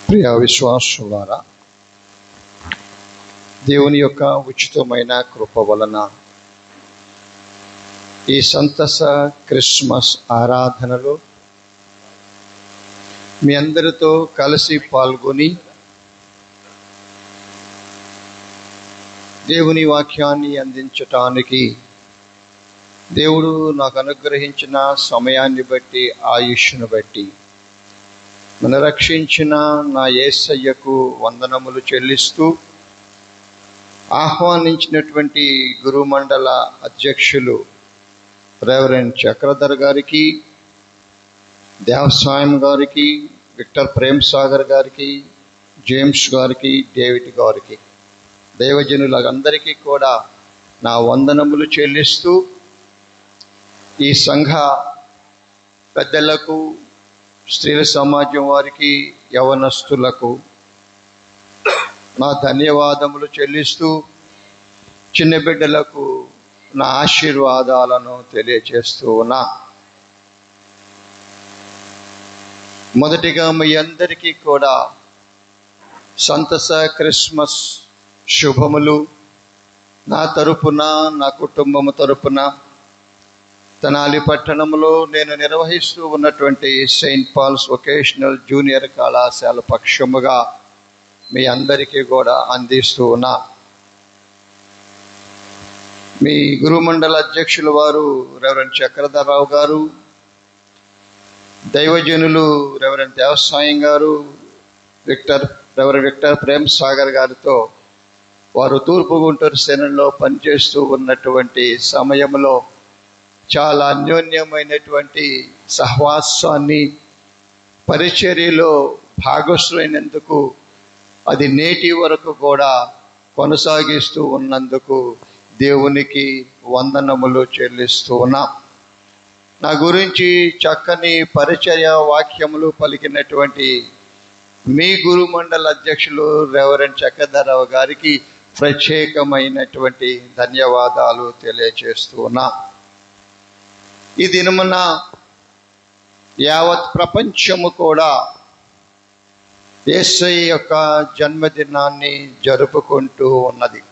ప్రియ విశ్వాసులారా, దేవుని యొక్క ఉచితమైన కృప వలన ఈ సంతస క్రిస్మస్ ఆరాధనలో మీ అందరితో కలిసి పాల్గొని దేవుని వాక్యాన్ని అందించటానికి దేవుడు నాకు అనుగ్రహించిన సమయాన్ని బట్టి, ఆయుష్ను బట్టి నన్ను రక్షించిన నా యేసయ్యకు వందనములు చెల్లిస్తూ, ఆహ్వానించినటువంటి గురుమండల అధ్యక్షులు రెవరెండ్ చక్రధర్ గారికి, దేవసాయం గారికి, విక్టర్ ప్రేమ్ సాగర్ గారికి, జేమ్స్ గారికి, డేవిడ్ గారికి, దైవజనులందరికీ కూడా నా వందనములు చెల్లిస్తూ, ఈ సంఘ పెద్దలకు, స్త్రీల సమాజం వారికి, యవనస్తులకు నా ధన్యవాదములు చెల్లిస్తూ, చిన్న బిడ్డలకు నా ఆశీర్వాదాలను తెలియజేస్తూ ఉన్నా. మొదటిగా మీ అందరికీ కూడా సంతస క్రిస్మస్ శుభములు. నా తరపున, నా కుటుంబము తరపున తెనాలి పట్టణంలో నేను నిర్వహిస్తూ ఉన్నటువంటి సెయింట్ పాల్స్ వొకేషనల్ జూనియర్ కళాశాల పక్షముగా మీ అందరికీ కూడా అందిస్తూ ఉన్నా. మీ గురుమండల అధ్యక్షుల వారు రెవరెండ్ చక్రధరరావు గారు, దైవజనులు రెవరెండ్ దేవసాయం గారు, రెవరెండ్ విక్టర్ ప్రేమ్ సాగర్ గారితో వారు తూర్పు గుంటూరు సేనలో పనిచేస్తూ ఉన్నటువంటి సమయంలో చాలా అన్యోన్యమైనటువంటి సహవాసాన్ని, పరిచర్యలో భాగస్వామైనందుకు, అది నేటి వరకు కూడా కొనసాగిస్తూ ఉన్నందుకు దేవునికి వందనములు చెల్లిస్తూ ఉన్నాం. నా గురించి చక్కని పరిచర్య వాక్యములు పలికినటువంటి మీ గురుమండల అధ్యక్షులు రెవరెండ్ చక్రధరరావు గారికి ప్రత్యేకమైనటువంటి ధన్యవాదాలు తెలియజేస్తూ ఉన్నా. ఈ దినమున యావత్ ప్రపంచము కూడా యేసయ్య యొక్క జన్మదినాన్ని జరుపుకుంటూ ఉన్నది.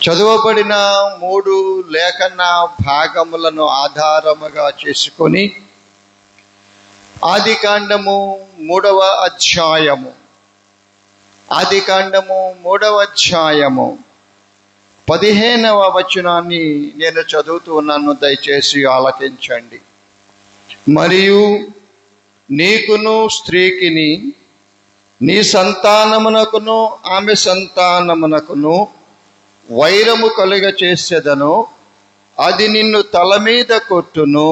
చదువబడిన 3 లేఖన భాగములను ఆధారముగా చేసుకొని ఆదికాండము 3వ అధ్యాయము 15వ వచనాన్ని నేను చదువుతూ ఉన్నాను, దయచేసి ఆలకించండి. మరియు నీకును స్త్రీకిని, నీ సంతానమునకును ఆమె సంతానమునకును వైరము కలుగ చేసేదను, అది నిన్ను తల మీద కొట్టును,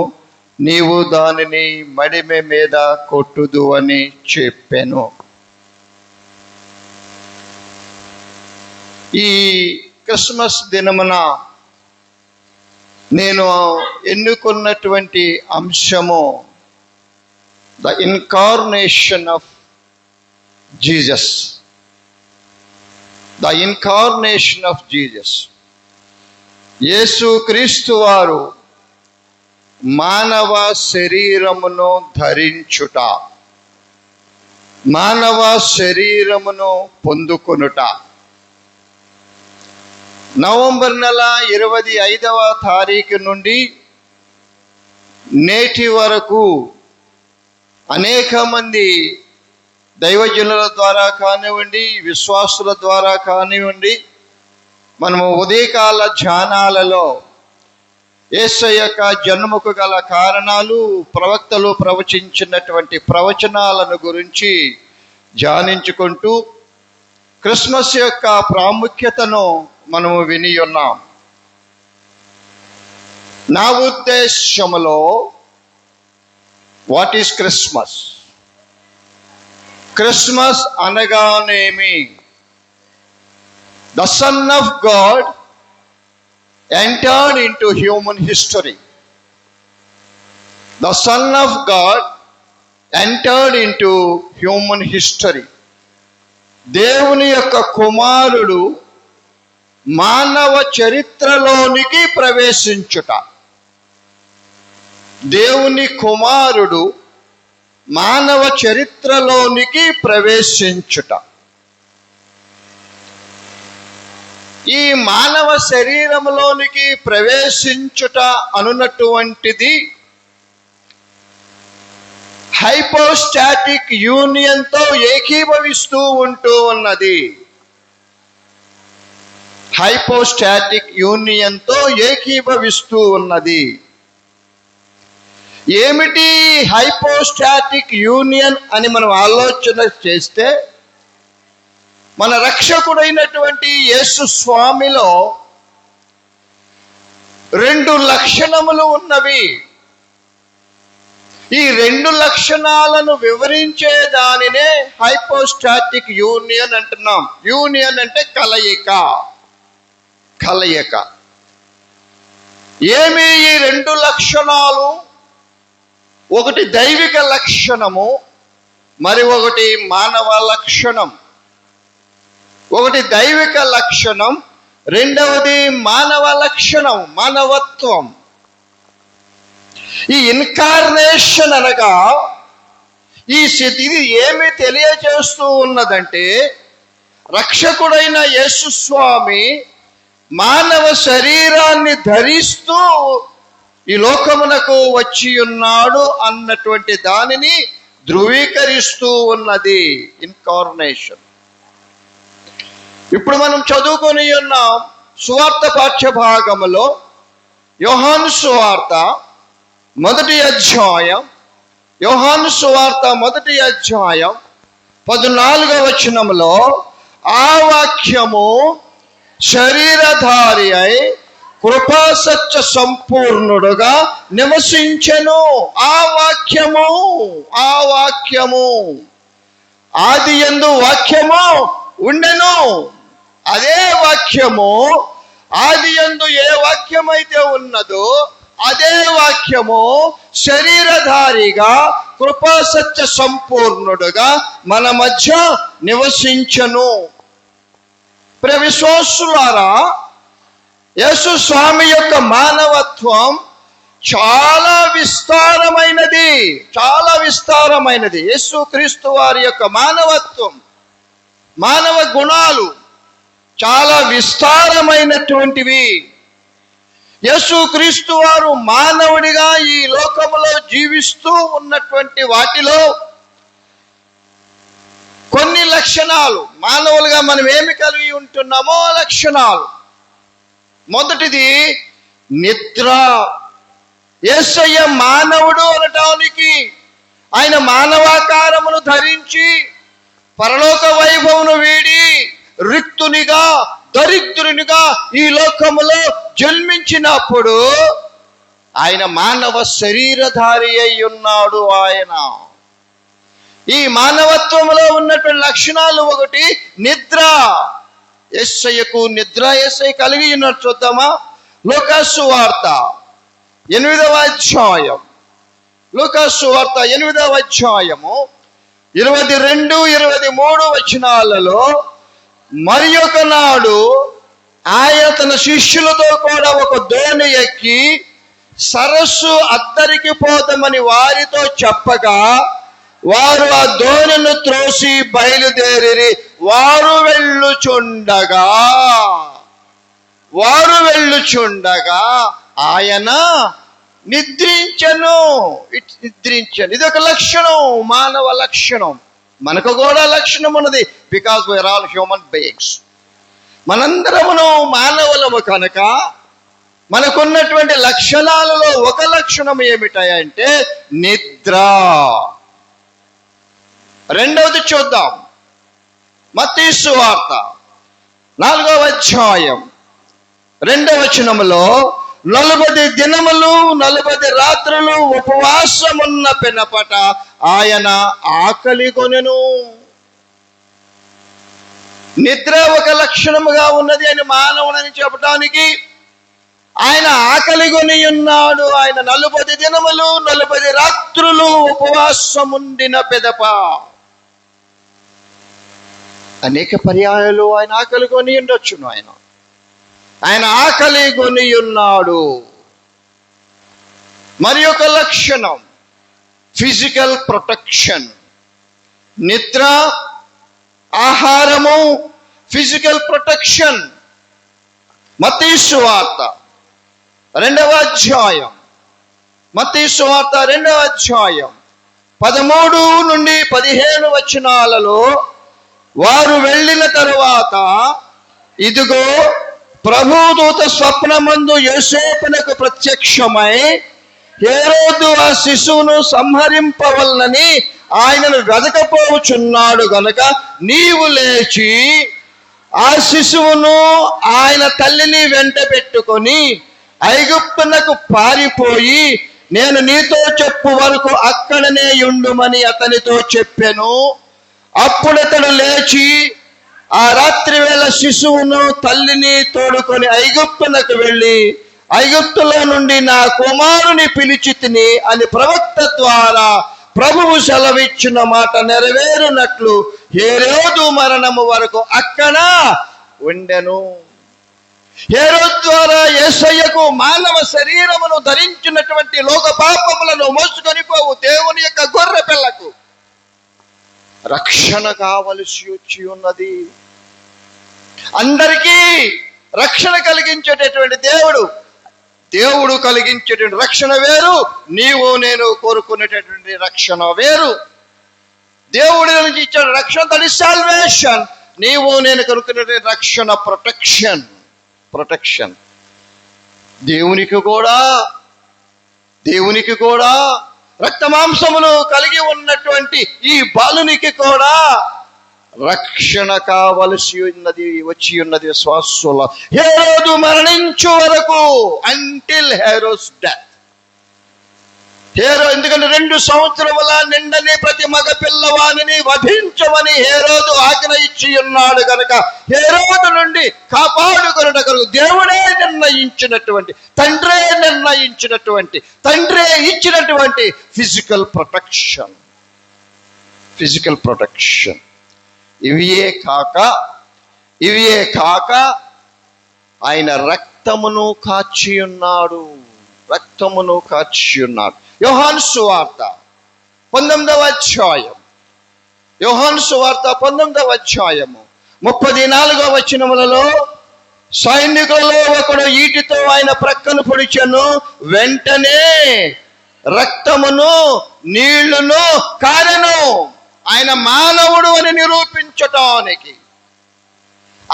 నీవు దానిని మడిమె మీద కొట్టుదు అని చెప్పెను. ఈ క్రిస్మస్ దినమున నేను ఎన్నుకున్నటువంటి అంశము the incarnation of Jesus. The incarnation of Jesus. యేసు క్రీస్తు వారు మానవ శరీరమును ధరించుట, మానవ శరీరమును పొందుకొనుట. నవంబర్ నెల 25వ తారీఖు నుండి నేటి వరకు అనేక మంది దైవజనుల ద్వారా కానివ్వండి, విశ్వాసుల ద్వారా కానివ్వండి, మనము ఉదయకాల ధ్యానాలలో యేసయ్య యొక్క జన్మకు గల కారణాలు, ప్రవక్తలు ప్రవచించినటువంటి ప్రవచనాలను గురించి ధ్యానించుకుంటూ క్రిస్మస్ యొక్క ప్రాముఖ్యతను మనము విని ఉన్నాం. నా ఉద్దేశములో వాట్ ఈస్ క్రిస్మస్? క్రిస్మస్ అనగానేమి? The son of God entered into human history. The son of God entered into human history. దేవుని యొక్క కుమారుడు మానవ చరిత్రలోనికి ప్రవేశించుట. దేవుని కుమారుడు మానవ చరిత్రలోనికి ప్రవేశించుట. ఈ మానవ శరీరంలోనికి ప్రవేశించుట అనున్నటువంటిది హైపోస్టాటిక్ యూనియన్తో ఏకీభవిస్తూ ఉంటూ ఉన్నది. హైపోస్టాటిక్ యూనియన్తో ఏకీభవిస్తూ ఉన్నది. ఏమిటి హైపోస్టాటిక్ యూనియన్ అని మనం ఆలోచన చేస్తే, మన రక్షకుడైనటువంటి యేసు స్వామిలో 2 లక్షణములు ఉన్నవి. ఈ 2 లక్షణాలను వివరించే దానినే హైపోస్టాటిక్ యూనియన్ అంటున్నాం. యూనియన్ అంటే కలయిక. ఏమి ఈ 2 లక్షణాలు? ఒకటి దైవిక లక్షణము, మరి ఒకటి మానవ లక్షణం. ఒకటి దైవిక లక్షణం, రెండవది మానవ లక్షణం, మానవత్వం. ఈ ఇన్కార్నేషన్ అనగా ఇది ఏమి తెలియజేస్తూ ఉన్నదంటే, రక్షకుడైన యేసు స్వామి మానవ శరీరాన్ని ధరిస్తూ ఈ లోకమునకు వచ్చి ఉన్నాడు అన్నటువంటి దానిని ధృవీకరిస్తూ ఉన్నది ఇన్కార్నేషన్. ఇప్పుడు మనం చదువుకొని ఉన్నాం సువార్త పాఠ్య భాగములో యోహాను సువార్త 1వ అధ్యాయం, యోహాను సువార్త 1వ అధ్యాయం 14వ వచనములో, ఆ వాక్యము శరీరధారి అయి కృపా సత్య సంపూర్ణుడుగా నివసించెను. ఆ వాక్యము ఆది యందు వాక్యము ఉండెను. అదే వాక్యము ఆది యందు ఏ వాక్యమైతే ఉన్నదో అదే వాక్యము శరీరధారిగా కృపా సత్య సంపూర్ణుడుగా మన మధ్య నివసించెను. ప్రియ విశ్వాసులారా, యేసు స్వామి యొక్క మానవత్వం చాలా విస్తారమైనది. యేసు క్రీస్తు వారి యొక్క మానవత్వం, మానవ గుణాలు చాలా విస్తారమైనటువంటివి. యేసు క్రీస్తు వారు మానవుడిగా ఈ లోకములో జీవిస్తూ ఉన్నటువంటి వాటిలో కొన్ని లక్షణాలు, మానవులుగా మనం ఏమి కలిగి ఉంటున్నామో లక్షణాలు. మొదటిది నిద్ర. యేసయ్య మానవుడు అనటానికి ఆయన మానవాకారమును ధరించి పరలోక వైభవమును వీడి రిక్తునిగా, దరిద్రునిగా ఈ లోకములో జన్మించినప్పుడు ఆయన మానవ శరీరధారి అయి ఉన్నాడు. ఆయన ఈ మానవత్వంలో ఉన్నటువంటి లక్షణాలు, ఒకటి నిద్ర. యేసయ్యకు నిద్ర యేసయ్య కలిగి ఉన్నట్టు చూద్దామా? లూకాసు వార్త 8వ అధ్యాయం, లూకాసు వార్త 8వ అధ్యాయము 22, 23 వచనాలలో, మరి ఒక నాడు ఆయన తన శిష్యులతో కూడా ఒక దోణి ఎక్కి సరస్సు అద్దరికి పోదామని వారితో చెప్పగా, వారు ఆ దోణిను త్రోసి బయలుదేరి వారు వెళ్ళుచుండగా ఆయన నిద్రించెను. ఇదొక లక్షణం, మానవ లక్షణం. మనకు కూడా లక్షణం ఉన్నది. Because we are all human beings. మనందరమును మానవులము కనుక మనకున్నటువంటి లక్షణాలలో ఒక లక్షణం ఏమిటంటే నిద్ర. రెండవది చూద్దాం. మత్తయి సువార్త 4వ అధ్యాయం 2వ వచనములో, 40 దినములు 40 రాత్రులు ఉపవాసమున్న పినపట ఆయన ఆకలి కొనెను. నిద్ర ఒక లక్షణముగా ఉన్నది అని మానవుడని చెప్పడానికి ఆయన ఆకలి కొని ఉన్నాడు. ఆయన 40 దినములు 40 రాత్రులు ఉపవాసముండిన పిదప అనేక పర్యాయాలు ఆయన ఆకలి కొని ఉండొచ్చును. ఆయన ఆకలి కొని ఉన్నాడు. మరి ఒక లక్షణం, ఫిజికల్ ప్రొటెక్షన్. నిద్ర, ఆహారము, ఫిజికల్ ప్రొటెక్షన్. మత్తయి సువార్త 2వ అధ్యాయం, మత్తయి సువార్త 2వ అధ్యాయం 13 నుండి 15 వచనాలలో, వారు వెళ్ళిన తరువాత ఇదిగో ప్రభుదూత స్వప్నమందు యోసేపునకు ప్రత్యక్షమై, హేరోదు ఆ శిశువును సంహరింపవలనని ఆయనను వెదకపోవచున్నాడు గనుక నీవు లేచి ఆ శిశువును ఆయన తల్లిని వెంట పెట్టుకొని ఐగుప్తునకు పారిపోయి నేను నీతో చెప్పు వరకు అక్కడనే ఉండుమని అతనితో చెప్పెను. అప్పుడతడు లేచి ఆ రాత్రి వేళ శిశువును తల్లిని తోడుకొని ఐగుప్తునకు వెళ్ళి, ఐగుప్తులో నుండి నా కుమారుని పిలిచి తిని అని ప్రవక్త ద్వారా ప్రభువు సెలవిచ్చిన మాట నెరవేరునట్లు హేరోదు మరణము వరకు అక్కడ ఉండెను. హేరోదు ద్వారా యేసయ్యకు మానవ శరీరమును ధరించినటువంటి లోక పాపములను మోసుకొని పోవు దేవుని యొక్క గొర్రె పిల్లకు రక్షణ కావలసి వచ్చి ఉన్నది. అందరికీ రక్షణ కలిగించేటటువంటి దేవుడు కలిగించేటువంటి రక్షణ వేరు, నీవు నేను కోరుకునేటటువంటి రక్షణ వేరు. దేవుడి నుంచి ఇచ్చిన రక్షణ, దట్ ఇస్ సాల్వేషన్. నీవు నేను కోరుకునేటువంటి రక్షణ ప్రొటెక్షన్. దేవునికి కూడా రక్త మాంసములు కలిగి ఉన్నటువంటి ఈ బాలునికి కూడా రక్షణ కావలసి వచ్చి ఉన్నది. శ్వాసల హేరోదు మరణించు వరకు, అంటిల్ హేరోస్ డెత్. ఎందుకంటే 2 సంవత్సరముల నిండని ప్రతి మగ పిల్లవాడిని వధించమని హేరోదు ఆజ్ఞ ఇచ్చి ఉన్నాడు కనుక హేరోదు నుండి కాపాడుకొనుటకు దేవుడే నిర్ణయించినటువంటి, తండ్రే ఇచ్చినటువంటి ఫిజికల్ ప్రొటెక్షన్. ఇవియే కాక ఆయన రక్తమును కాచి ఉన్నాడు. యోహాను సువార్త 19వ అధ్యాయం, 34వ వచనములలో, సైనికులలో ఒకడు ఈటితో ఆయన ప్రక్కను పొడిచెను, వెంటనే రక్తమును నీళ్లును కారెను. ఆయన మానవుడు అని నిరూపించటానికి,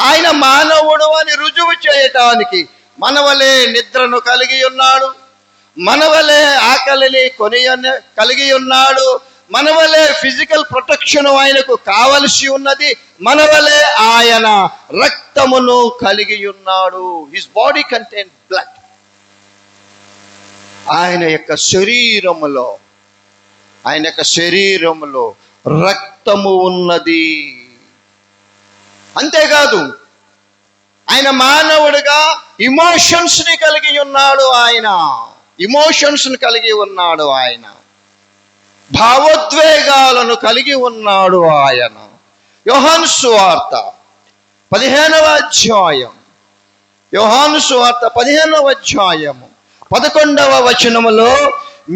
ఆయన మానవుడు అని రుజువు చేయటానికి మనవలే నిద్రను కలిగి ఉన్నాడు, మనవలే ఆకలిని కలిగి ఉన్నాడు, మనవలే ఫిజికల్ ప్రొటెక్షన్ ఆయనకు కావలసి ఉన్నది, మనవలే ఆయన రక్తమును కలిగి ఉన్నాడు. His body contain blood. ఆయన యొక్క శరీరములో రక్తము ఉన్నది. అంతేకాదు ఆయన మానవుడిగా ఇమోషన్స్ ని కలిగి ఉన్నాడు. ఆయన భావోద్వేగాలను కలిగి ఉన్నాడు. ఆయన యోహాను సువార్త 15వ అధ్యాయం, 11వ వచనములో,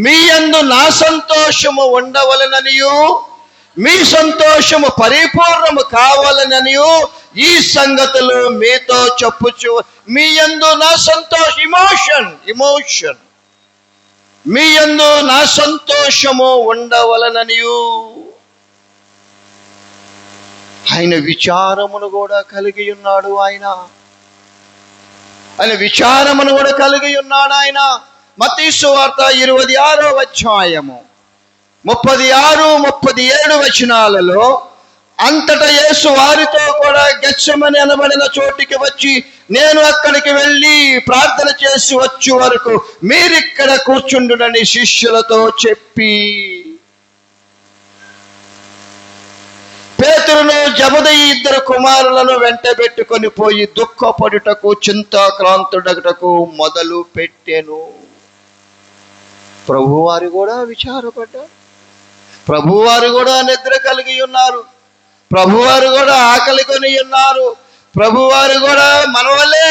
మీ యందు నా సంతోషము ఉండవలెననియు మీ సంతోషము పరిపూర్ణము కావాలననియు ఈ సంగతులు మీతో చెప్పుచు, మీ యందు నా ఇమోషన్ మీ యందు నా సంతోషము ఉండవలననియు. ఆయన విచారమును కూడా కలిగి ఉన్నాడు. ఆయన విచారమును కూడా కలిగి ఉన్నాడు. ఆయన మత్తయి సువార్త 26వ అధ్యాయము 36-37 వచనాలలో, అంతటా యేసు వారితో కూడా గెత్సెమని అనబడిన చోటికి వచ్చి, నేను అక్కడికి వెళ్ళి ప్రార్థన చేసి వచ్చే వరకు మీరిక్కడ కూర్చుండునని శిష్యులతో చెప్పి, పేతురును జబదయి 2 కుమారులను వెంటబెట్టుకొని పోయి దుఃఖపడుటకు చింతాక్రాంతుడటకు మొదలు పెట్టెను. ప్రభువారు కూడా విచారపడ్డారు. ప్రభువారు కూడా నిద్ర కలిగి ఉన్నారు. ప్రభువారు కూడా ఆకలి కొని ఉన్నారు. ప్రభువారు కూడా మన వల్లే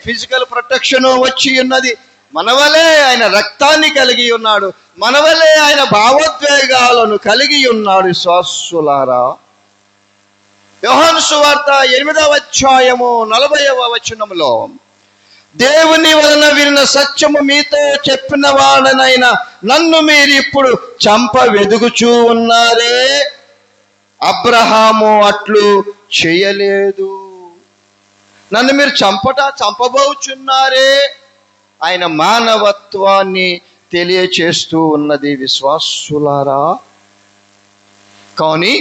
ఫిజికల్ ప్రొటెక్షన్ వచ్చి ఉన్నది. మనవలే ఆయన రక్తాన్ని కలిగి ఉన్నాడు, మనవలే ఆయన భావోద్వేగాలను కలిగి ఉన్నాడు. విశ్వాసులారా, యోహాను సువార్త 8వ అధ్యాయము 40వ వచనంలో, దేవుని వలన విన్న సత్యము మీతో చెప్పిన వాడనైనా నన్ను మీరు ఇప్పుడు చంప వెదుగుచూ ఉన్నారే, అబ్రహాము అట్లు చేయలేదు. నన్ను మీరు చంపబోచున్నారే. ఆయన మానవత్వాన్ని తెలియచేస్తూ ఉన్నది. విశ్వాసులారా, కానీ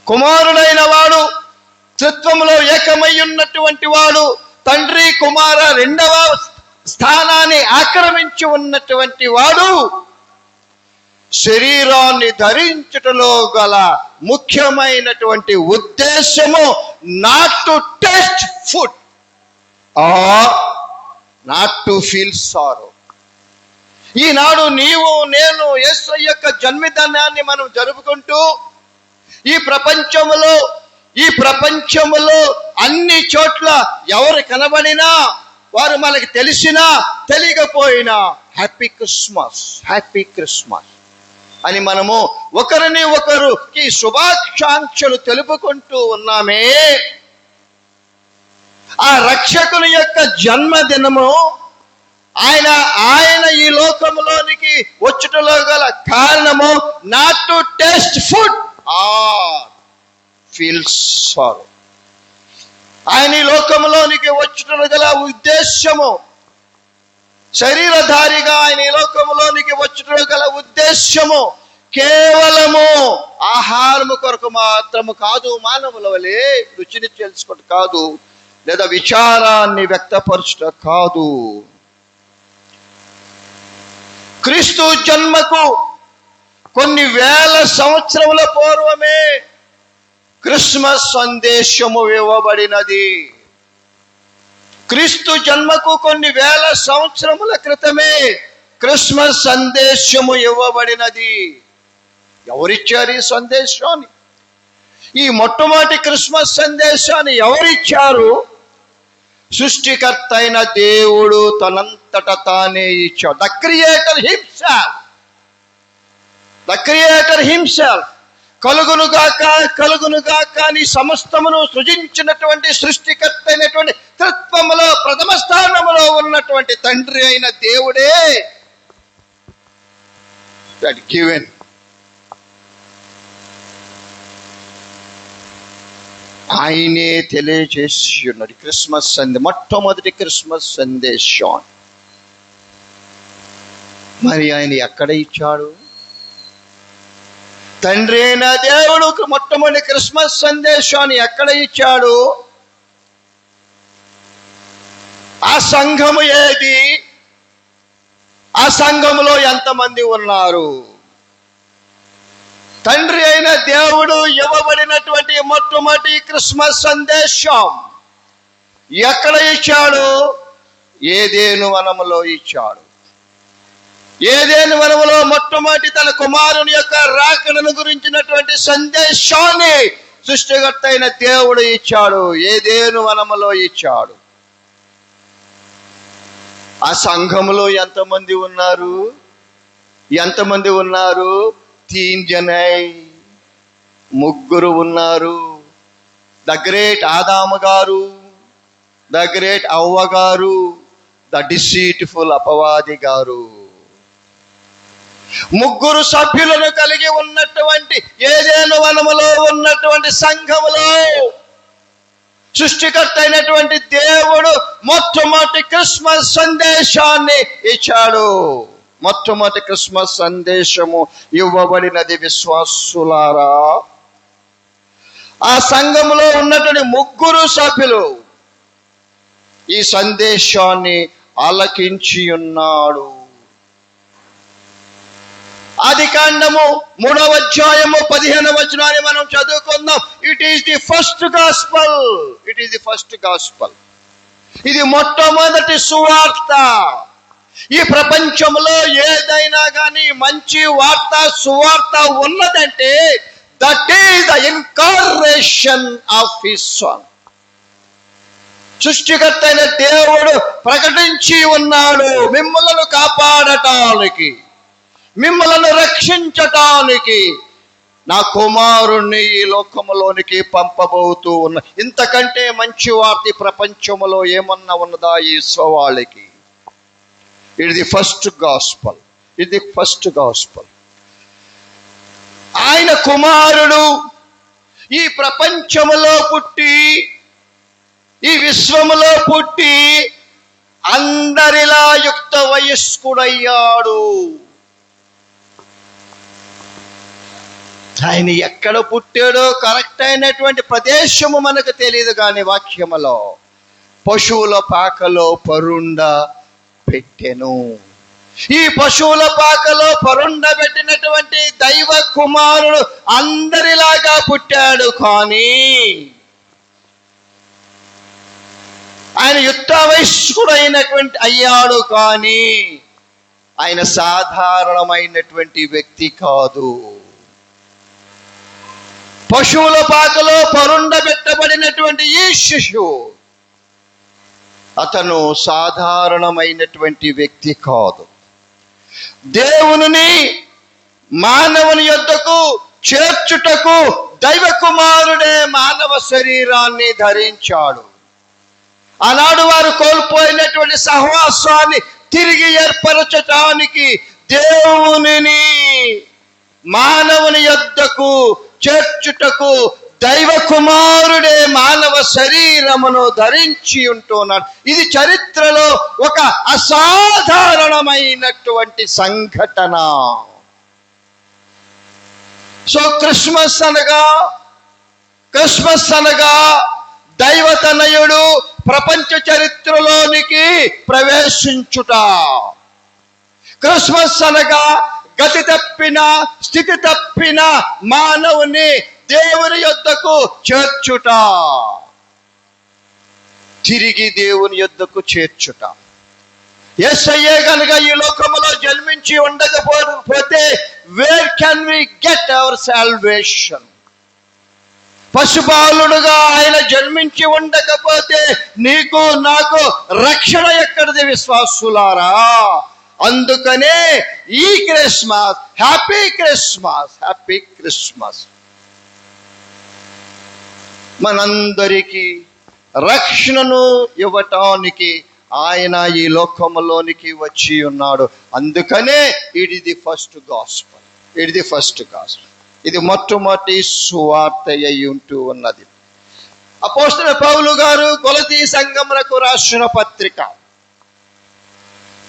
కుమారుడైన వాడు, త్రిత్వములో ఏకమై ఉన్నటువంటి వాడు, తండ్రి కుమార 2వ స్థానాన్ని ఆక్రమించి ఉన్నటువంటి వాడు, శరీరాన్ని ధరించుటలో గల ముఖ్యమైనటువంటి ఉద్దేశము not to taste food or not to feel sorrow. ఈనాడు నీవు నేను యేసు యొక్క జన్మదినాన్ని మనం జరుపుకుంటూ ఈ ప్రపంచములో అన్ని చోట్ల ఎవరు కనబడినా, వారు మనకి తెలిసినా తెలియకపోయినా హ్యాపీ క్రిస్మస్ అని మనము ఒకరిని ఒకరికి శుభాకాంక్షలు తెలుపుకుంటూ ఉన్నామే. ఆ రక్షకుని యొక్క జన్మదినము ఆయన ఈ లోకంలోనికి వచ్చుటలో గల కారణము not to taste food or feel sorrow. ఆయన ఈ లోకంలోనికి వచ్చుటలో గల ఉద్దేశము, శరీరధారిగా ఆయన ఈ లోకంలోనికి వచ్చుటలో గల ఉద్దేశము కేవలము ఆహారము కొరకు మాత్రము కాదు, మానవుల వలె రుచిని తెలుసుకోవడం కాదు, లేదా విచారాన్ని వ్యక్తపరచుట కాదు. క్రీస్తు జన్మకు కొన్ని వేల సంవత్సరముల పూర్వమే క్రిస్మస్ సందేశము ఇవ్వబడినది. క్రీస్తు జన్మకు కొన్ని వేల సంవత్సరముల క్రితమే క్రిస్మస్ సందేశము ఇవ్వబడినది. ఎవరిచ్చారు ఈ సందేశాన్ని? ఈ మొట్టమొదటి క్రిస్మస్ సందేశాన్ని ఎవరిచ్చారు? సృష్టికర్త అయిన దేవుడు తనంతట తానే ఇచ్చాడు. ద క్రియేటర్ హిమ్సెల్ఫ్ కలుగునుగాక అని సమస్తమును సృజించినటువంటి సృష్టికర్త అయినటువంటి త్రిత్వములో ప్రథమ స్థానములో ఉన్నటువంటి తండ్రి అయిన దేవుడే గివెన్ ఆయనే తెలియజేసి ఉన్నది క్రిస్మస్ మొట్టమొదటి క్రిస్మస్ సందేశం. మరి ఆయన ఎక్కడ ఇచ్చాడు? తండ్రి అయిన దేవుడు మొట్టమొదటి క్రిస్మస్ సందేశాన్ని ఎక్కడ ఇచ్చాడు? ఆ సంఘము ఏది? ఆ సంఘములో ఎంతమంది ఉన్నారు? తండ్రి అయిన దేవుడు ఇవ్వబడినటువంటి మొట్టమొదటి క్రిస్మస్ సందేశం ఎక్కడ ఇచ్చాడు? ఏదెను వనములో ఇచ్చాడు. ఏదెను వనములో మొట్టమొదటి తన కుమారుని యొక్క రాకడను గురించినటువంటి సందేశాన్ని సృష్టికర్త అయిన దేవుడు ఇచ్చాడు. ఏదెను వనములో ఇచ్చాడు. ఆ సంఘములో ఎంతమంది ఉన్నారు? 3 జనై, 3 ఉన్నారు. ద గ్రేట్ ఆదాము గారు, ద గ్రేట్ అవ్వ గారు, ద డిసీట్ఫుల్ అపవాది గారు. 3 సభ్యులను కలిగి ఉన్నటువంటి ఏదెను వనములో ఉన్నటువంటి సంఘములో సృష్టికర్త అయినటువంటి దేవుడు మొట్టమొదటి క్రిస్మస్ సందేశాన్ని ఇచ్చాడు. మొట్టమొదటి క్రిస్మస్ సందేశము ఇవ్వబడినది. విశ్వాసులారా, ఆ సంఘములో ఉన్నటువంటి 3 సభ్యులు ఈ సందేశాన్ని ఆలకించి ఉన్నాడు. ఆదికాండము 3వ అధ్యాయము 15వ వచనాన్ని మనం చదువుకుందాం. It is the first gospel. ఇది మొట్టమొదటి సువార్త. ఈ ప్రపంచంలో ఏదైనా కానీ మంచి వార్త, సువార్త ఉన్నదంటే that is the incarnation of his son. సృష్టికర్త అయిన దేవుడు ప్రకటించి ఉన్నాడు, మిమ్మలను కాపాడటానికి, మిమ్మలను రక్షించటానికి నా కుమారుణ్ణి ఈ లోకములోనికి పంపబోతూ ఉన్నా. ఇంతకంటే మంచి వార్త ప్రపంచంలో ఏమన్నా ఉన్నదా ఈ స్వవాళ్ళకి? ఇది ఫస్ట్ గాస్పల్, ఇది ఫస్ట్ గాస్పల్. ఆయన కుమారుడు ఈ ప్రపంచములో పుట్టి, ఈ విశ్వములో పుట్టి అందరిలా యుక్త వయస్కుడయ్యాడు. ఆయన ఎక్కడ పుట్టాడో కరెక్ట్ అయినటువంటి ప్రదేశము మనకు తెలియదు, కానీ వాక్యములో పశువుల పాకలో పరుండ పెట్టెను. ఈ పశువుల పాకలో పరుండ పెట్టినటువంటి దైవ కుమారుడు అందరిలాగా పుట్టాడు, కానీ ఆయన యుక్త వయస్కుడు అయ్యాడు, కానీ ఆయన సాధారణమైనటువంటి వ్యక్తి కాదు. పశువుల పాకలో పరుండబెట్టబడినటువంటి ఈ శిశువు అతను సాధారణమైనటువంటి వ్యక్తి కాదు. దేవుని మానవుని యొద్దకు చేర్చుటకు దైవ కుమారుడే మానవ శరీరాన్ని ధరించాడు. ఆనాడు వారు కోల్పోయినటువంటి సహవాసాన్ని తిరిగి ఏర్పరచటానికి దేవుని మానవుని యొద్దకు చేర్చుటకు దైవ కుమారుడే మానవ శరీరమును ధరించి ఉంటున్నాడు. ఇది చరిత్రలో ఒక అసాధారణమైనటువంటి సంఘటన. సో క్రిస్మస్ అనగా దైవతనయుడు ప్రపంచ చరిత్రలోనికి ప్రవేశించుట. క్రిస్మస్ అనగా గతి తప్పిన, స్థితి తప్పిన మానవుని దేవుని యొద్దకు చేర్చుట, తిరిగి దేవుని యొద్దకు చేర్చుట. యేసయ్యే గనుక ఈ లోకములో జన్మించి ఉండకపోతే where can we get our salvation? పశుపాలుడుగా ఆయన జన్మించి ఉండకపోతే నీకు నాకు రక్షణ ఎక్కడిది విశ్వాసులారా? అందుకనే ఈ Christmas, happy Christmas, happy Christmas. మనందరికీ రక్షణను ఇవ్వటానికి ఆయన ఈ లోకములోనికి వచ్చి ఉన్నాడు. అందుకనే it is the first gospel, it the first gospel. ఇది మొట్టమొదటి సువార్త అయి ఉంటూ ఉన్నది. అపోస్తలుడైన పౌలు గారు గలతీ సంఘమునకు రాసిన పత్రిక,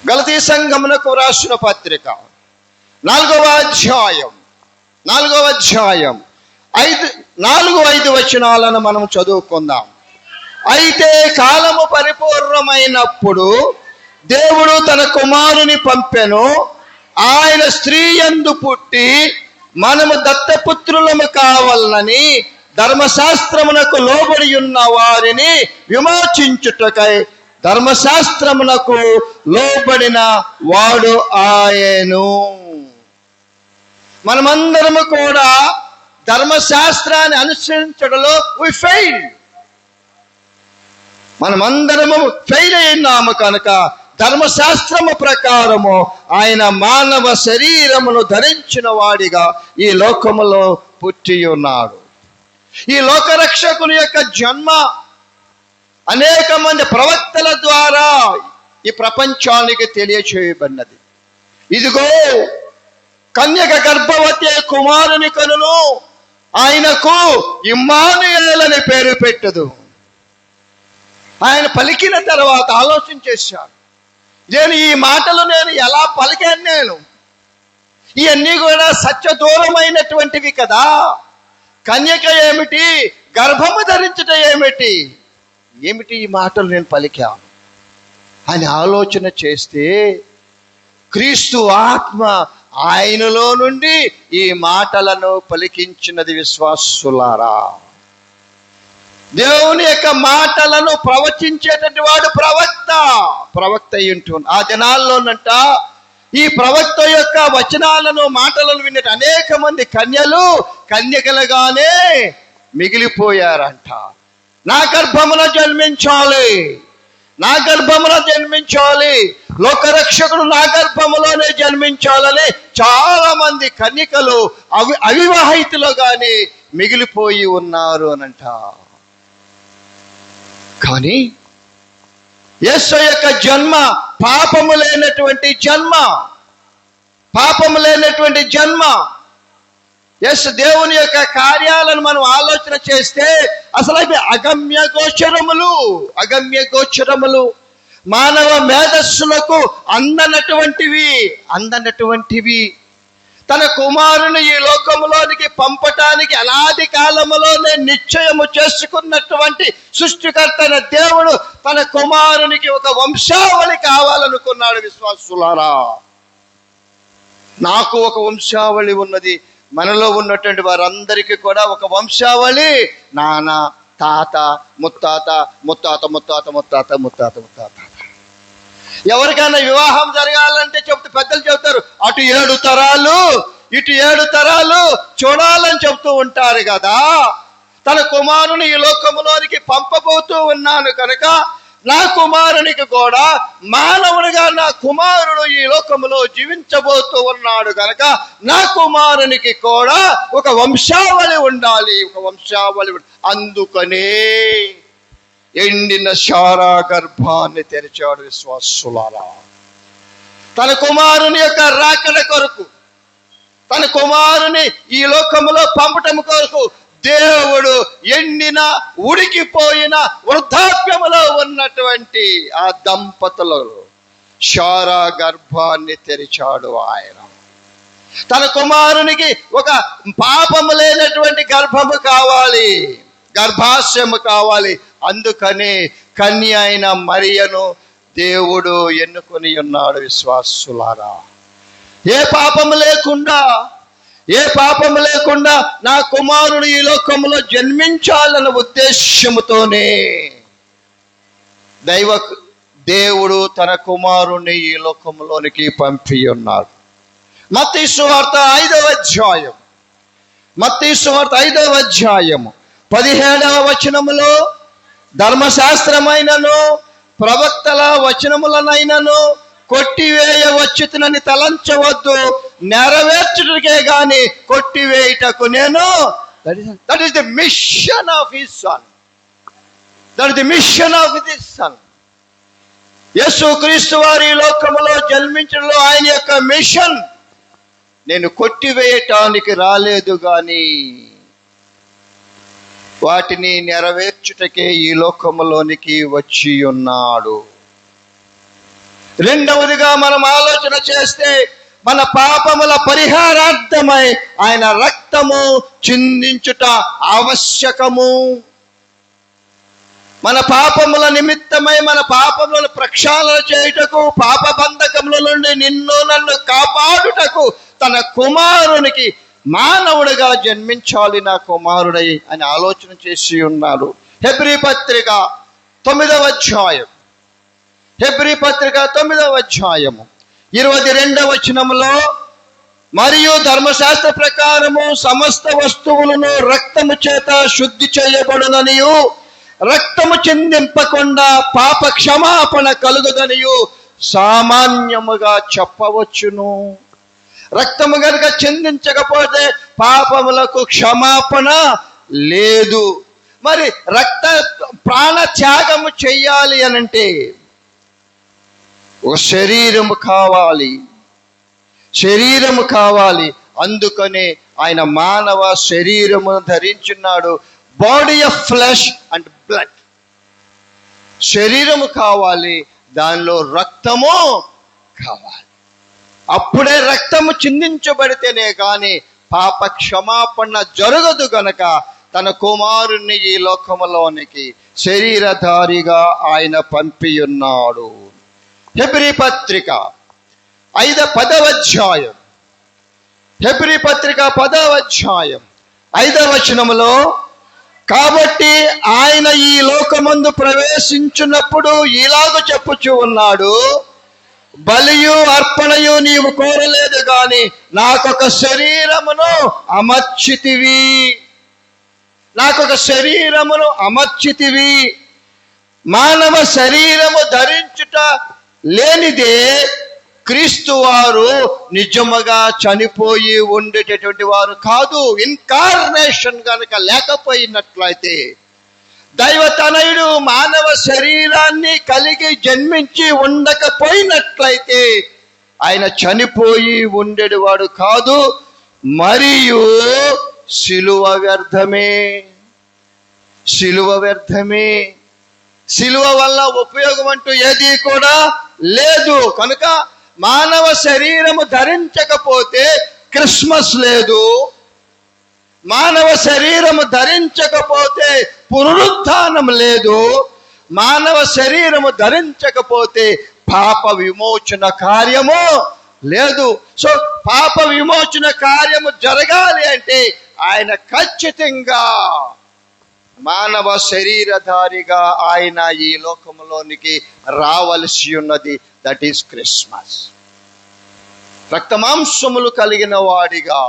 గలతీ సంఘమునకు రాసిన పత్రిక 4వ అధ్యాయం 4-5 వచనాలను మనం చదువుకుందాం. అయితే కాలము పరిపూర్ణమైనప్పుడు దేవుడు తన కుమారుని పంపెను. ఆయన స్త్రీ యందు పుట్టి మనము దత్తపుత్రులము కావాలని ధర్మశాస్త్రమునకు లోబడి ఉన్న వారిని విమోచించుటకై ధర్మశాస్త్రమునకు లోబడిన వాడు ఆయను. మనమందరము కూడా ధర్మశాస్త్రాన్ని అనుసరించడంలో వి ఫెయిల్. మనమందరము ఫెయిల్ అయినాము కనుక ధర్మశాస్త్రము ప్రకారము ఆయన మానవ శరీరమును ధరించిన వాడిగా ఈ లోకములో పుట్టి ఉన్నాడు. ఈ లోకరక్షకుని యొక్క జన్మ అనేక మంది ప్రవక్తల ద్వారా ఈ ప్రపంచానికి తెలియచేయబడినది. ఇదిగో కన్యక గర్భవతి కుమారుని కనును, ఆయనకు ఇమ్మానుయేల్ అని పేరు పెట్టదు. ఆయన పలికిన తర్వాత ఆలోచన చేశాడు, నేను ఈ మాటలు ఎలా పలికాను? ఇవన్నీ కూడా సత్య దూరమైనటువంటివి కదా. కన్యక ఏమిటి, గర్భము ధరించట ఏమిటి ఈ మాటలు నేను పలికాను అని ఆలోచన చేస్తే క్రీస్తు ఆత్మ ఆయనలో నుండి ఈ మాటలను పలికించినది. విశ్వాసులారా, దేవుని యొక్క మాటలను ప్రవచించేటటువంటి వాడు ప్రవక్త అయ్యుంటుంది. ఆ దినాల్లోనంట ఈ ప్రవక్త యొక్క వచనాలను మాటలను విన్నట్టు అనేక మంది కన్యకలుగానే మిగిలిపోయారంట. నా గర్భమున జన్మించాలి, నా గర్భమున జన్మించాలి, లోకరక్షకుడు నా గర్భములోనే జన్మించాలని చాలా మంది కన్యకలు అవివాహితులుగానే మిగిలిపోయి ఉన్నారు అనంట. కానీ యేసు యొక్క జన్మ పాపము లేనటువంటి జన్మ, పాపము లేనటువంటి జన్మ. యేసు దేవుని యొక్క కార్యాలను మనం ఆలోచన చేస్తే అసలు అవి అగమ్య గోచరములు, మానవ మేధస్సులకు అందనటువంటివి. తన కుమారుని ఈ లోకములోనికి పంపటానికి అనాది కాలములోనే నిశ్చయము చేసుకున్నటువంటి సృష్టికర్తన దేవుడు తన కుమారునికి ఒక వంశావళి కావాలనుకున్నాడు. విశ్వాసులారా, నాకు ఒక వంశావళి ఉన్నది. మనలో ఉన్నటువంటి వారందరికీ కూడా ఒక వంశావళి, నాన్న, తాత, ముత్తాత, ముత్తాత ముత్తాత ముత్తాత ముత్తాత ముత్తాత. ఎవరికైనా వివాహం జరగాలంటే పెద్దలు చెబుతారు, అటు 7 తరాలు ఇటు 7 తరాలు చూడాలని చెబుతూ ఉంటారు కదా. తన కుమారుని ఈ లోకములోనికి పంపబోతూ ఉన్నాను కనుక నా కుమారునికి కూడా మానవునిగా నా కుమారుడు ఈ లోకములో జీవించబోతూ ఉన్నాడు కనుక నా కుమారునికి కూడా ఒక వంశావళి ఉండాలి, ఒక వంశావళి. అందుకనే ఎండిన శారా గర్భాన్ని తెరిచాడు. విశ్వాసులారా, తన కుమారుని యొక్క రాకడ కొరకు, తన కుమారుని ఈ లోకములో పంపటం కొరకు దేవుడు ఎండిన ఉడికిపోయిన వృద్ధాప్యములో ఉన్నటువంటి ఆ దంపతులలో శారా గర్భాన్ని తెరిచాడు. ఆయన తన కుమారునికి ఒక పాపము లేనటువంటి గర్భము కావాలి, గర్భాశయము కావాలి. అందుకనే కన్య అయిన మరియను దేవుడు ఎన్నుకొని ఉన్నాడు. విశ్వాసులారా, ఏ పాపము లేకుండా నా కుమారుడు ఈ లోకంలో జన్మించాలన్న ఉద్దేశముతోనే దేవుడు తన కుమారుని ఈ లోకంలోనికి పంపి ఉన్నాడు. మత్తయి సువార్త 5వ అధ్యాయము 17వ వచనములో ధర్మశాస్త్రమైనను ప్రవక్తల వచనములనైనను కొట్టివేయవచ్చునని తలంచవద్దు, నెరవేర్చుటకే గాని కొట్టివేయుటకు నేను. That is the machine of his son. యేసుక్రీస్తు వారి లోకములో జన్మించడంలో ఆయన యొక్క మిషన్. నేను కొట్టివేయటానికి రాలేదు గాని వాటిని నెరవేర్చుటకే ఈ లోకములోనికి వచ్చి ఉన్నాడు. రెండవదిగా మనం ఆలోచన చేస్తే మన పాపముల పరిహారార్థమై ఆయన రక్తము చిందించుట ఆవశ్యకము. మన పాపముల నిమిత్తమై మన పాపములను ప్రక్షాళన చేయుటకు, పాప బంధకముల నుండి నిన్ను నన్ను కాపాడుటకు తన కుమారునికి మానవుడిగా జన్మించాలి నా కుమారుడై అని ఆలోచన చేసి ఉన్నాడు. హెబ్రీ పత్రిక 9వ అధ్యాయము 22వ వచనములో, మరియు ధర్మశాస్త్ర ప్రకారము సమస్త వస్తువులను రక్తము చేత శుద్ధి చేయబడుననియు, రక్తము చిందింపకుండా పాప క్షమాపణ కలుగుదనియు సామాన్యముగా చెప్పవచ్చును. రక్తము గనుక చిందించకపోతే పాపములకు క్షమాపణ లేదు. మరి ప్రాణ త్యాగము చెయ్యాలి అనంటే ఒక శరీరము కావాలి. అందుకనే ఆయన మానవ శరీరము ధరించున్నాడు. Body of flesh and blood. శరీరము కావాలి, దానిలో రక్తము కావాలి. అప్పుడే రక్తము చిందించబడితేనే కానీ పాప క్షమాపణ జరగదు గనక తన కుమారుణ్ణి ఈ లోకములోనికి శరీరధారిగా ఆయన పంపి ఉన్నాడు. హెబ్రీ పత్రిక 10వ అధ్యాయం 5వ వచనములో, కాబట్టి ఆయన ఈ లోకమందు ప్రవేశించున్నప్పుడు ఇలాగ చెప్పుచూ ఉన్నాడు, బలియు అర్పణయు నీవు కోరలేదు గాని నాకొక శరీరమును అమర్చితివి. నాకొక శరీరమును అమర్చితివి. మానవ శరీరము ధరించుట లేనిదే క్రీస్తు వారు నిజముగా చనిపోయి ఉండేటటువంటి వారు కాదు. ఇన్కార్నేషన్ కనుక లేకపోయినట్లయితే, దైవతనయుడు మానవ శరీరాన్ని కలిగి జన్మించి ఉండకపోయినట్లయితే ఆయన చనిపోయి ఉండేవాడు కాదు. మరియు సిలువ వ్యర్థమే, సిలువ వ్యర్థమే. సిలువ వల్ల ఉపయోగం అంటూ ఏది కూడా లేదు. కనుక మానవ శరీరము ధరించకపోతే క్రిస్మస్ లేదు. మానవ శరీరము ధరించకపోతే పునరుత్థానం లేదు. మానవ శరీరము ధరించకపోతే పాప విమోచన కార్యము లేదు. సో పాప విమోచన కార్యము జరగాలి అంటే ఆయన ఖచ్చితంగా మానవ శరీరధారిగా ఆయన ఈ లోకంలోనికి రావలసి ఉన్నది. That is Christmas. రక్తమాంసములు కలిగిన వాడిగా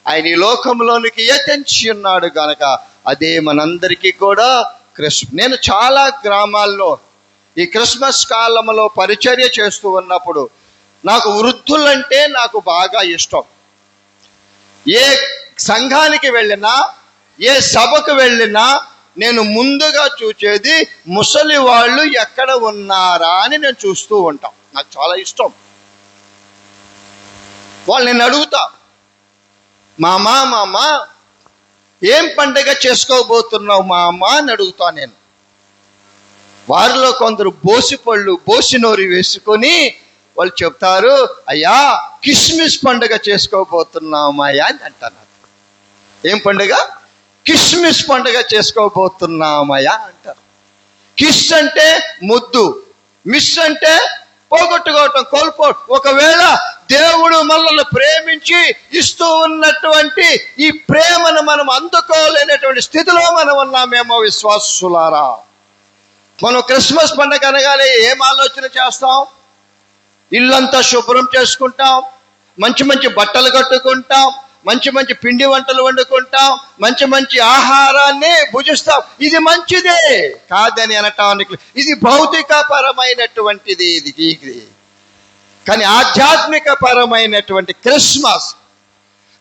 ఆయన ఈ లోకంలోనికి ఎత్తించి ఉన్నాడు గనక అదే మనందరికీ కూడా నేను చాలా గ్రామాల్లో ఈ క్రిస్మస్ కాలంలో పరిచర్య చేస్తూ ఉన్నప్పుడు నాకు వృద్ధులంటే నాకు బాగా ఇష్టం. ఏ సంఘానికి వెళ్ళినా, ఏ సభకు వెళ్ళినా నేను ముందుగా చూచేది ముసలి వాళ్ళు ఎక్కడ ఉన్నారా అని నేను చూస్తూ ఉంటాం. నాకు చాలా ఇష్టం. వాళ్ళు నేను అడుగుతా, మామా ఏం పండుగ చేసుకోబోతున్నావు మామా అని అడుగుతా నేను. వారిలో కొందరు బోసి నోరు వేసుకొని వాళ్ళు చెప్తారు, అయ్యా కిస్మిస్ పండుగ చేసుకోబోతున్నామయ్యా అని అంటారు. ఏం పండుగ? కిస్మిస్ పండుగ చేసుకోబోతున్నామయ్యా అంటారు. కిస్ అంటే ముద్దు, మిస్ అంటే పోగొట్టుకోవటం, కోల్పోవటం. ఒకవేళ దేవుడు మనల్ని ప్రేమించి ఇస్తూ ఉన్నటువంటి ఈ ప్రేమను మనం అందుకోలేనటువంటి స్థితిలో మనం ఉన్నామేమో విశ్వాసులారా. మనం క్రిస్మస్ పండుగ అనగానే ఏం ఆలోచన చేస్తాం? ఇల్లంతా శుభ్రం చేసుకుంటాం, మంచి మంచి బట్టలు కట్టుకుంటాం, మంచి మంచి పిండి వంటలు వండుకుంటాం, మంచి మంచి ఆహారాన్ని భుజిస్తాం. ఇది మంచిదే కాదని అనటానికి, ఇది భౌతిక పరమైనటువంటిది ఇది. కానీ ఆధ్యాత్మిక పరమైనటువంటి క్రిస్మస్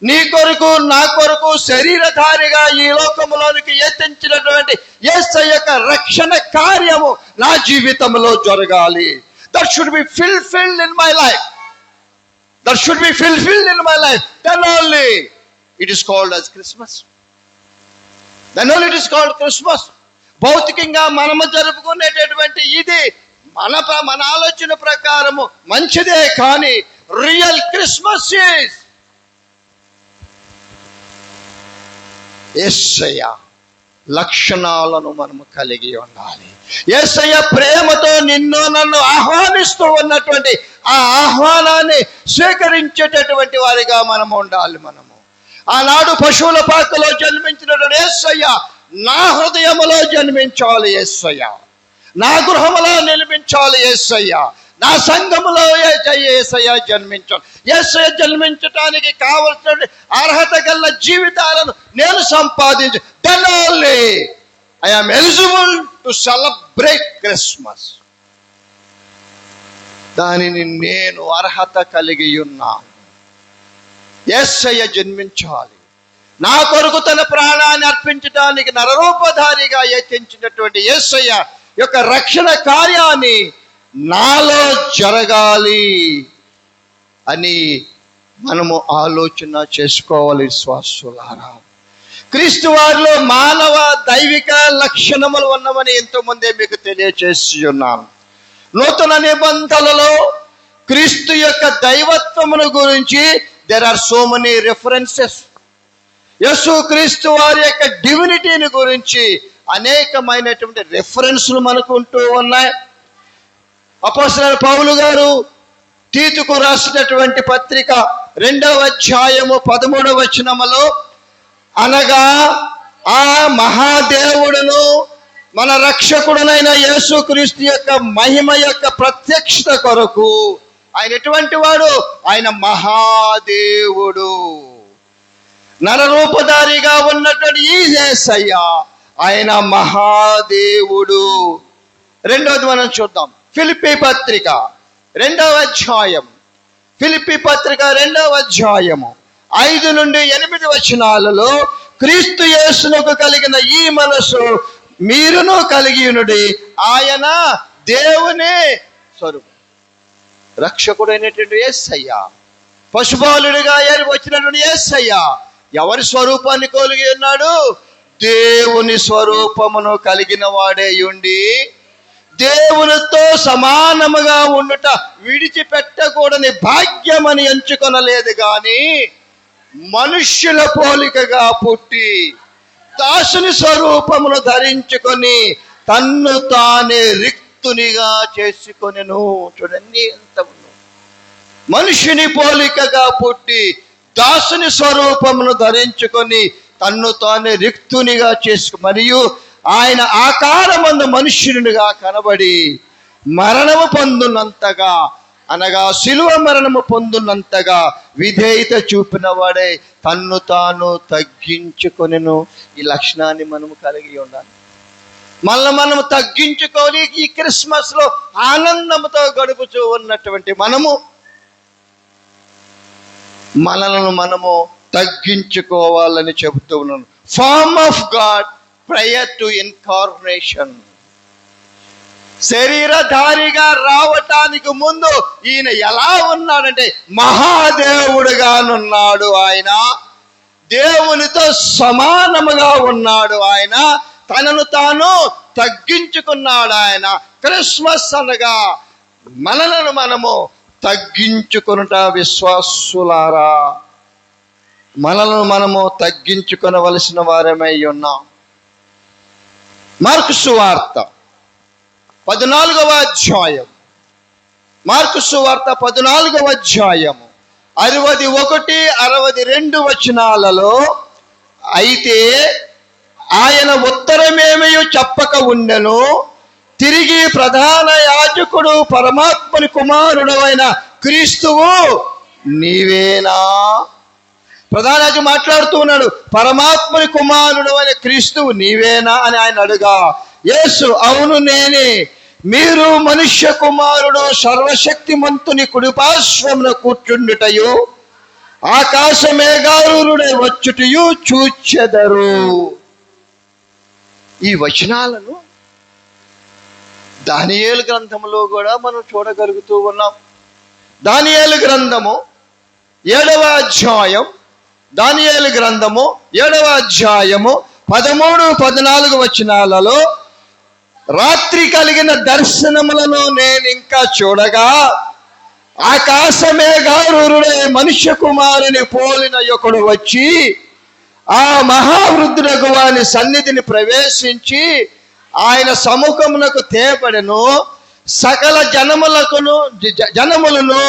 నీ కొరకు నా కొరకు శరీరధారిగా ఈ లోకంలోనికి ఎత్తించినటువంటి యేసయ్య యొక్క రక్షణ కార్యము నా జీవితంలో జరగాలి. That should be fulfilled in my life. That should be fulfilled in my life. Then only it is called as Christmas. Then only it is called Christmas. భౌతికంగా మనము జరుపుకునేటటువంటి ఇది మన ఆలోచన ప్రకారము మంచిదే, కానీ రియల్ క్రిస్మస్ ఈజ్ యేసయ్య లక్షణాలను మనము కలిగి ఉండాలి. యేసయ్య ప్రేమతో నిన్ను నన్ను ఆహ్వానిస్తూ ఉన్నటువంటి ఆ ఆహ్వానాన్ని స్వీకరించేటటువంటి వారిగా మనము ఉండాలి. మనము ఆనాడు పశువుల పాకలో జన్మించినటువంటి యేసయ్య నా హృదయములో జన్మించాలి. యేసయ్య నా గృహములో నిర్మించాలి. యేసయ్య నా సంఘములో యేసయ్య జన్మించాలి. యేసయ్య జన్మించటానికి కావలసిన అర్హత గల జీవితాలను నేను సంపాదించు. Then only I am eligible to celebrate Christmas. దానిని నేను అర్హత కలిగి ఉన్నాను. యేసయ్య జన్మించాలి. నా కొరకు తన ప్రాణాన్ని అర్పించడానికి నరరూపధారిగా యత్నించినటువంటి యేసయ్య యొక్క రక్షణ కార్యాన్ని నాలో జరగాలి అని మనము ఆలోచన చేసుకోవాలి. విశ్వాసులారా, క్రీస్తు వారిలో మానవ దైవిక లక్షణములు ఉన్నవని ఎంతోమంది మీకు తెలియచేసి ఉన్నాను. నూతన నిబంధనలలో క్రీస్తు యొక్క దైవత్వమును గురించి there are so many references. యేసు క్రీస్తు వారి యొక్క డివినిటీని గురించి అనేకమైనటువంటి రెఫరెన్స్లు మనకు ఉంటూ ఉన్నాయి. అపోస్తలుడైన పౌలు గారు తీతుకు రాసినటువంటి పత్రిక 2వ అధ్యాయము 13వ వచనములో, అనగా ఆ మహాదేవుడును మన రక్షకుడునైన యేసుక్రీస్తు యొక్క మహిమ యొక్క ప్రత్యక్షత కొరకు, ఆయన ఎటువంటి వాడు? ఆయన మహాదేవుడు. నరరూపధారిగా ఉన్నటువంటి ఈ యేసయ్య ఆయన మహాదేవుడు. రెండవది మనం చూద్దాం, ఫిలిప్పీ పత్రిక 2వ అధ్యాయం. ఫిలిప్పీ పత్రిక 2వ అధ్యాయము 5 నుండి 8 వచనాలలో, క్రీస్తు యేసునకు కలిగిన ఈ మనసు మీరును కలిగి ఉన్నది, ఆయన దేవుని స్వరూపం. రక్షకుడైనటువంటి యేసయ్య, పశుపాలుడిగా వచ్చినటువంటి యేసయ్య ఎవరి స్వరూపాన్ని కలిగి ఉన్నాడు? దేవుని స్వరూపమును కలిగిన వాడే ఉండి దేవునితో సమానముగా ఉండుట విడిచిపెట్టకూడని భాగ్యమని ఎంచుకొనలేదు గాని, మనుష్యుల పోలికగా పుట్టి దాసుని స్వరూపమును ధరించుకొని తన్ను తానే రిక్తునిగా చేసుకొనెను. చూడండి ఎంత మనుషుని పోలికగా పుట్టి దాసుని స్వరూపమును ధరించుకొని తన్ను తానే రిక్తునిగా మరియు ఆయన ఆకారమందు మనుష్యునిగా కనబడి మరణము పొందునంతగా, అనగా శిలువ మరణము పొందునంతగా విధేయత చూపిన వాడే తన్ను తాను తగ్గించుకొనెను. ఈ లక్షణాన్ని మనము కలిగి ఉండాలి. మనము తగ్గించుకొని ఈ క్రిస్మస్ లో ఆనందంతో గడుపుతూ ఉన్నటువంటి మనలను మనము తగ్గించుకోవాలని చెబుతూ ఉన్నాను. Form of God prior to incarnation. శరీరధారిగా రావటానికి ముందు ఈయన ఎలా ఉన్నాడంటే మహాదేవుడుగానున్నాడు. ఆయన దేవునితో సమానముగా ఉన్నాడు. ఆయన తనను తాను తగ్గించుకున్నాడు. ఆయన క్రిస్మస్ అనగా మనలను మనము తగ్గించుకునుట. విశ్వాసులారా, మనలను మనము తగ్గించుకొనవలసిన వారమై ఉన్నాం. మార్కు సువార్త 14వ అధ్యాయం. మార్కు సువార్త 14వ అధ్యాయము 61, 62 వచనాలలో, అయితే ఆయన ఉత్తరమేమీ చెప్పక ఉండెను. తిరిగి ప్రధాన యాజకుడు పరమాత్మని కుమారుడు అయిన క్రీస్తువు నీవేనా? ప్రధాన యాజకుడు మాట్లాడుతూ ఉన్నాడు, పరమాత్మని కుమారుడు అయిన క్రీస్తువు నీవేనా అని ఆయన అడుగా, యేసు అవును నేనే. మీరు మనుష్య కుమారుడు సర్వశక్తిమంతుని కుడిపార్శ్వమున కూర్చుండుటయు ఆకాశ మేఘారూఢుడై వచ్చుటయు చూచెదరు. ఈ వచనాలను దానియేలు గ్రంథములో కూడా మనం చూడగలుగుతూ ఉన్నాం. దానియేలు గ్రంథము 7వ అధ్యాయం, దానియేలు గ్రంథము 7వ అధ్యాయము 13, 14 వచనాలలో, రాత్రి కలిగిన దర్శనములను నేను ఇంకా చూడగా ఆకాశ మేఘారూఢుడై మనుష్య కుమారుని పోలిన ఒకడు వచ్చి ఆ మహావృద్ధుడగు వాని సన్నిధిని ప్రవేశించి ఆయన సముఖమునకు తేబడెను. సకల జనములను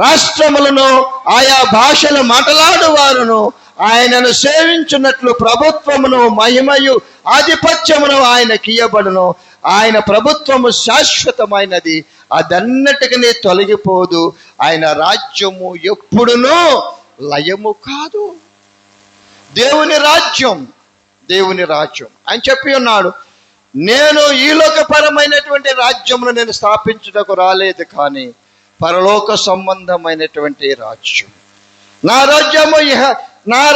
రాష్ట్రములను ఆయా భాషలు మాట్లాడు వారును ఆయనను సేవించున్నట్లు ప్రభుత్వమును మహిమయు ఆధిపత్యమును ఆయనకి ఇయ్యబడును. ఆయన ప్రభుత్వము శాశ్వతమైనది, అదన్నటికీ తొలగిపోదు. ఆయన రాజ్యము ఎప్పుడునూ లయము కాదు. దేవుని రాజ్యం ఆయన చెప్పి ఉన్నాడు, నేను ఈ లోకపరమైనటువంటి రాజ్యమును నేను స్థాపించుటకు రాలేదు, కానీ పరలోక సంబంధమైనటువంటి రాజ్యం. నా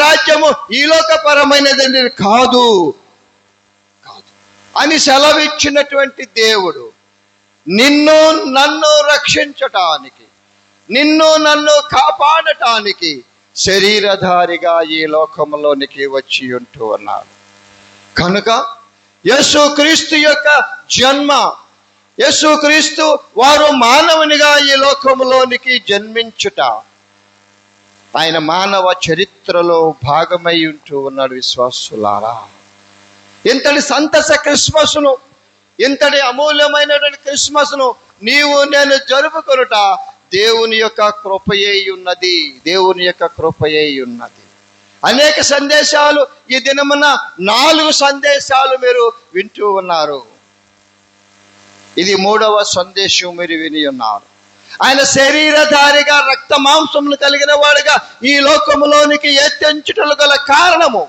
రాజ్యము ఈ లోకపరమైనది కాదు అని సెలవిచ్చినటువంటి దేవుడు నిన్ను నన్ను రక్షించటానికి, నిన్ను నన్ను కాపాడటానికి శరీరధారిగా ఈ లోకంలోనికి వచ్చి ఉంటూ ఉన్నాడు. కనుక యేసుక్రీస్తు యొక్క జన్మ, యేసుక్రీస్తు వారు మానవునిగా ఈ లోకంలోనికి జన్మించుట ఆయన మానవ చరిత్రలో భాగమై ఉంటూ ఉన్నాడు. విశ్వాసులారా, ఇంతటి సంతస క్రిస్మస్ను, ఇంతటి అమూల్యమైనటువంటి క్రిస్మస్ను నీవు నేను జరుపుకొనుట దేవుని యొక్క కృపయే ఉన్నది. దేవుని యొక్క కృపయే ఉన్నది. అనేక సందేశాలు ఈ దినమున 4 సందేశాలు మీరు వింటూ ఉన్నారు. ఇది 3వ సందేశం మీరు విని ఉన్నారు. ఆయన శరీరధారిగా రక్త మాంసములు కలిగిన వాడుగా ఈ లోకములోనికి ఎత్తించుటకు గల కారణము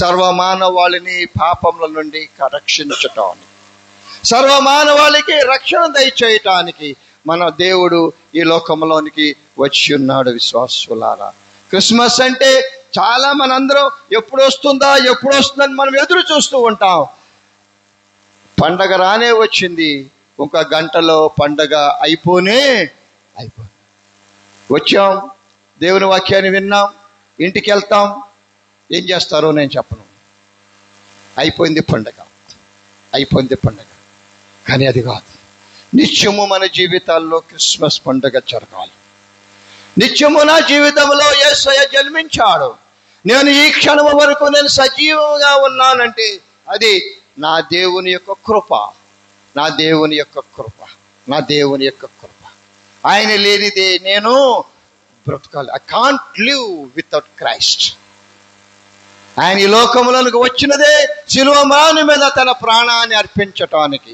సర్వమానవాళిని పాపముల నుండి రక్షించటానికి, సర్వమానవాళికి రక్షణ దయచేయటానికి మన దేవుడు ఈ లోకంలోనికి వచ్చి ఉన్నాడు. విశ్వాసులారా, క్రిస్మస్ అంటే చాలా మనందరం ఎప్పుడు వస్తుందని మనం ఎదురు చూస్తూ ఉంటాం. పండగ రానే వచ్చింది, ఒక గంటలో పండగ అయిపోయింది. వచ్చాం, దేవుని వాక్యాన్ని విన్నాం, ఇంటికి వెళ్తాం, ఏం చేస్తారో నేను చెప్పను. అయిపోయింది పండగ. కానీ అది కాదు. నిత్యము మన జీవితాల్లో క్రిస్మస్ పండుగ జరగాలి. నిత్యము నా జీవితంలో యేసయ్య జన్మించాడు, నేను ఈ క్షణం వరకు నేను సజీవంగా ఉన్నానంటే అది నా దేవుని యొక్క కృప. ఆయన లేనిదే నేను బ్రతకాలి. I can't live without Christ. ఆయన ఈ లోకములకు వచ్చినదే శిలువ మ్రాను మీద తన ప్రాణాన్ని అర్పించటానికి,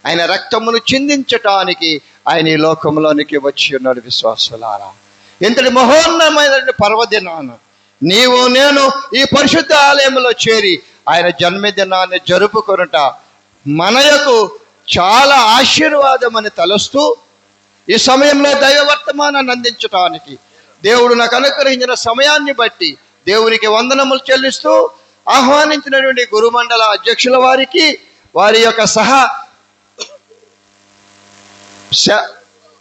ఆయన రక్తమును చిందించటానికి ఆయన ఈ లోకంలోనికి వచ్చి ఉన్నాడు. విశ్వాసులారా, ఇంతటి మహోన్నతమైన పర్వదినాన నీవు నేను ఈ పరిశుద్ధ ఆలయంలో చేరి ఆయన జన్మదినాన్ని జరుపుకొనుట మనకు చాలా ఆశీర్వాదం అని తలుస్తూ ఈ సమయంలో దైవ వర్తమానాన్ని అందించటానికి దేవుడు నాకు అనుగ్రహించిన సమయాన్ని బట్టి దేవునికి వందనములు చెల్లిస్తూ ఆహ్వానించినటువంటి గురుమండల అధ్యక్షుల వారికి, వారి యొక్క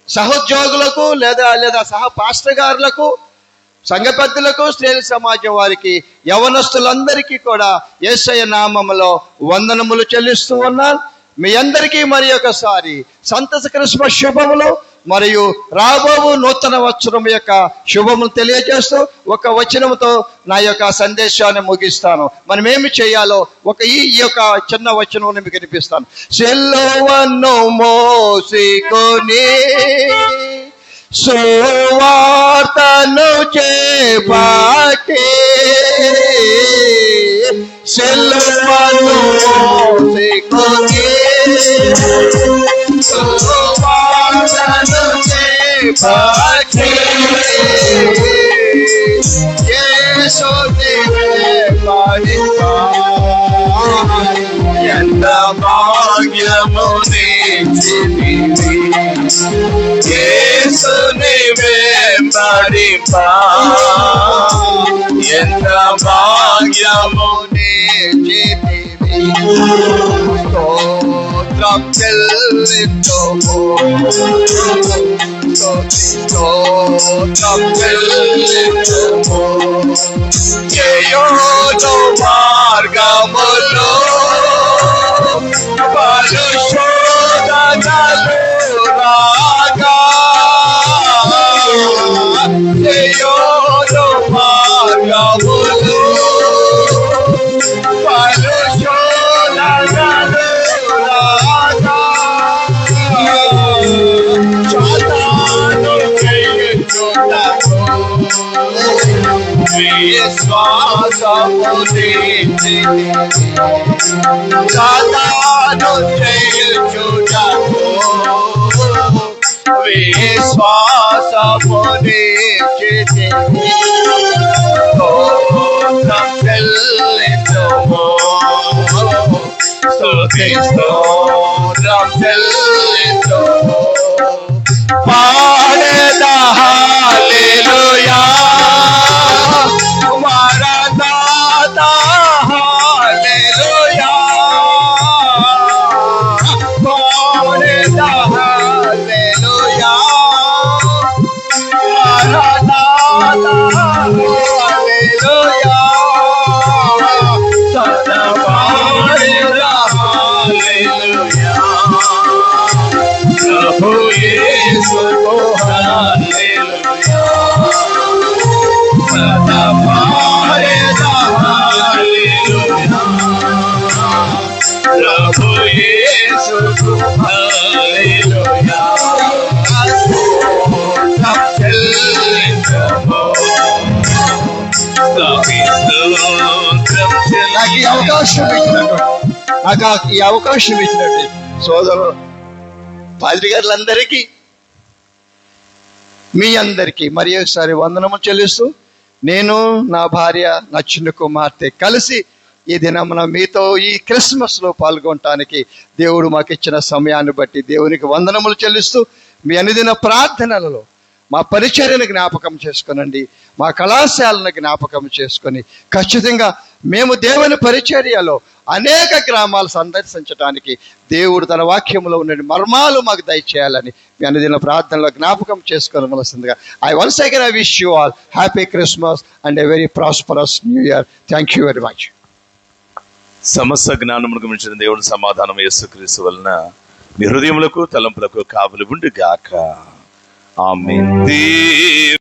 సహోద్యోగులకు లేదా సహ పాస్టర్ గారులకు, సంఘ పెద్దలకు, స్త్రీల సమాజం వారికి, యవనస్తులందరికీ కూడా యేసయ్య నామములో వందనములు చెల్లిస్తూ ఉన్నాను. మీ అందరికీ మరి ఒకసారి సంతస క్రిస్మస్ శుభములు మరియు రాబోవు నూతన వచనం యొక్క శుభములు తెలియజేస్తూ ఒక వచనంతో నా యొక్క సందేశాన్ని ముగిస్తాను. మనం ఏమి చేయాలో ఈ యొక్క చిన్న వచనం మీకు వినిపిస్తాను. సిలువను మోసికొని సువార్తను చేపట్టి, సిలువను మోసికొని సువార్తను చేపట్టి, యేసుని వెంబడింపా ఎంత భాగ్యము నీచితివి, యేసుని వెంబడింపా ఎంత భాగ్యము నీచితివి. స్తోత్రం చెల్లించుము, స్తోత్రం చెల్లించుము. చేయోను మార్గములో పరిశోధనలు రాగా, చేయోను మార్గములో పరిశోధనలు రాగా, సాతాను చేయుటకు విశ్వాసము నీచితివి, సాతాను చేయుటకు విశ్వాసము నీచితివి. స్తోత్రం చెల్లించుము, స్తోత్రం చెల్లించుము. పాడేదా హల్లెలూయా, మరణాతా హల్లెలూయా, పాడేదా హల్లెలూయా, మరణాతా హల్లెలూయా, సదా పాడేదా హల్లెలూయా, ప్రభు యేసు హల్లెలూయా, సదా పాడేదా హల్లెలూయా, ప్రభు యేసు హల్లెలూయా. స్తోత్రం చెల్లించుము, నాకు ఈ అవకాశం ఇచ్చినట్టు సోదరులు పాదిరి గారులందరికీ, మీ అందరికీ మరి ఒకసారి వందనము చెల్లిస్తూ, నేను నా భార్య నా చిన్న కుమార్తె కలిసి ఈ దినమున మీతో ఈ క్రిస్మస్లో పాల్గొనటానికి దేవుడు మాకు ఇచ్చిన సమయాన్ని బట్టి దేవునికి వందనములు చెల్లిస్తూ, మీ అనుదిన ప్రార్థనలలో మా పరిచర్యను జ్ఞాపకం చేసుకొనండి, మా కళాశాలను జ్ఞాపకం చేసుకొని ఖచ్చితంగా మేము దేవుని పరిచర్యలో అనేక గ్రామాలు సందర్శించడానికి దేవుడు తన వాక్యంలో ఉన్న మర్మాలు మాకు దయచేయాలని మీ అనుదిన ప్రార్థనలో జ్ఞాపకం చేసుకోవలసిందిగా once again I wish you all happy Christmas and a very prosperous new year. Thank you very much. సమస్త జ్ఞానమును మించిన దేవుని సమాధానం యేసుక్రీస్తు వలన మీ హృదయములకు తలంపులకు కావలి ఉండుగాక. ఆమేన్.